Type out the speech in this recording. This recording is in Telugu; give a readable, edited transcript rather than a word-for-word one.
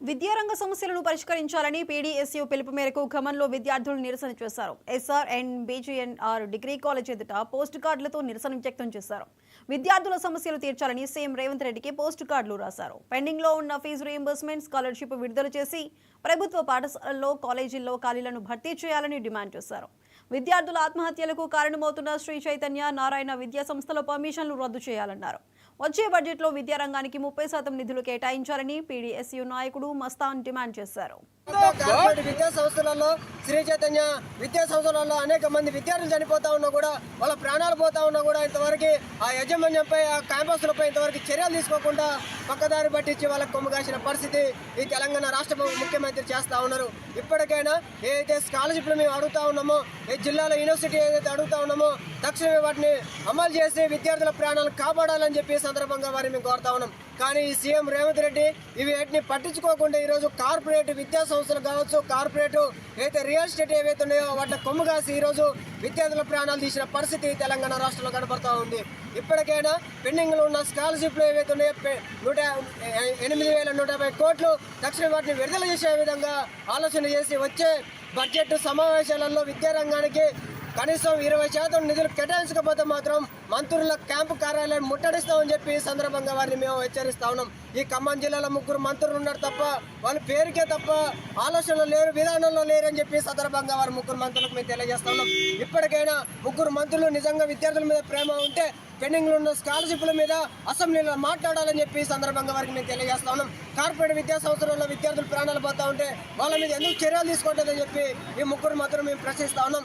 విద్యారంగ సమస్యలను పరిష్కరించాలని పీడీఎస్యూ పిలుపు మేరకు ఖమ్మంలో విద్యార్థులు నిరసన చేశారు. SR and BGNR degree college ఎదుట పోస్ట్ కార్డులతో నిరసన వ్యక్తం చేశారు. విద్యార్థుల సమస్యలు తీర్చాలని సీఎం రేవంత్ రెడ్డికి పోస్ట్ కార్డులు రాశారు. పెండింగ్ లో ఉన్న ఫీజు రీయింబర్స్మెంట్, స్కాలర్షిప్ విడుదల చేసి ప్రభుత్వ పాఠశాలల్లో, కాలేజీల్లో ఖాళీలను భర్తీ చేయాలని డిమాండ్ చేశారు. విద్యార్థుల ఆత్మహత్యలకు కారణమవుతున్న శ్రీ చైతన్య నారాయణ విద్యా సంస్థల పర్మిషన్లు రద్దు చేయాలన్నారు. వచ్చే బడ్జెట్లో విద్యారంగానికి 30% నిధులు కేటాయించాలని పీడీఎస్యూ నాయకుడు మస్తాన్ డిమాండ్ చేశారు. విద్యా సంస్థలలో శ్రీ చైతన్య విద్యా సంస్థలలో అనేక మంది విద్యార్థులు చనిపోతా ఉన్నా కూడా, వాళ్ళ ప్రాణాలు పోతా ఉన్నా కూడా ఇంతవరకు ఆ యాజమాన్యంపై, ఆ క్యాంపస్లపై ఇంతవరకు చర్యలు తీసుకోకుండా పక్కదారి పట్టించి వాళ్ళకి కొమ్ము కాసిన పరిస్థితి ఈ తెలంగాణ రాష్ట్ర ముఖ్యమంత్రి చేస్తూ ఉన్నారు. ఇప్పటికైనా ఏదైతే స్కాలర్షిప్లు మేము అడుగుతా ఉన్నామో, ఏ జిల్లాలో యూనివర్సిటీ ఏదైతే అడుగుతా ఉన్నామో తక్షణమే వాటిని అమలు చేసి విద్యార్థుల ప్రాణాలను కాపాడాలని చెప్పి సందర్భంగా వారిని మేము కోరుతా ఉన్నాం. కానీ ఈ సీఎం రేవంత్ రెడ్డి ఇవి వీటిని పట్టించుకోకుండా ఈరోజు కార్పొరేట్ విద్యా సంస్థలు కావచ్చు, కార్పొరేట్ ఏదైతే రియల్ ఎస్టేట్ ఏవైతే ఉన్నాయో వాటిని కొమ్ము కాసి ఈరోజు విద్యార్థుల ప్రాణాలు తీసిన పరిస్థితి తెలంగాణ రాష్ట్రంలో కనబడతా ఉంది. ఇప్పటికైనా పెండింగ్లో ఉన్న స్కాలర్షిప్లు ఏవైతే ఉన్నాయో 8,150 కోట్లు తక్షణం వాటిని విడుదల చేసే విధంగా ఆలోచన చేసి వచ్చే బడ్జెట్ సమావేశాలలో విద్యారంగానికి కనీసం 20% నిధులు కేటాయించకపోతే మాత్రం మంత్రుల క్యాంపు కార్యాలయం ముట్టడిస్తామని చెప్పి ఈ సందర్భంగా వారిని మేము హెచ్చరిస్తా ఉన్నాం. ఈ ఖమ్మం జిల్లాలో 3 మంత్రులు ఉన్నారు తప్ప వాళ్ళ పేరుకే తప్ప ఆలోచనలు లేరు, విధానంలో లేరని చెప్పి సందర్భంగా వారి 3 మంత్రులకు మేము తెలియజేస్తా ఉన్నాం. ఇప్పటికైనా 3 మంత్రులు నిజంగా విద్యార్థుల మీద ప్రేమ ఉంటే పెండింగ్లో ఉన్న స్కాలర్షిప్ల మీద అసెంబ్లీలో మాట్లాడాలని చెప్పి ఈ సందర్భంగా వారికి మేము తెలియజేస్తా ఉన్నాం. కార్పొరేట్ విద్యా సంస్థలలో విద్యార్థులు ప్రాణాలు పోతా ఉంటే వాళ్ళ మీద ఎందుకు చర్యలు తీసుకోవట్లేదని చెప్పి ఈ 3 మంత్రులు మేము ప్రశ్నిస్తా ఉన్నాం.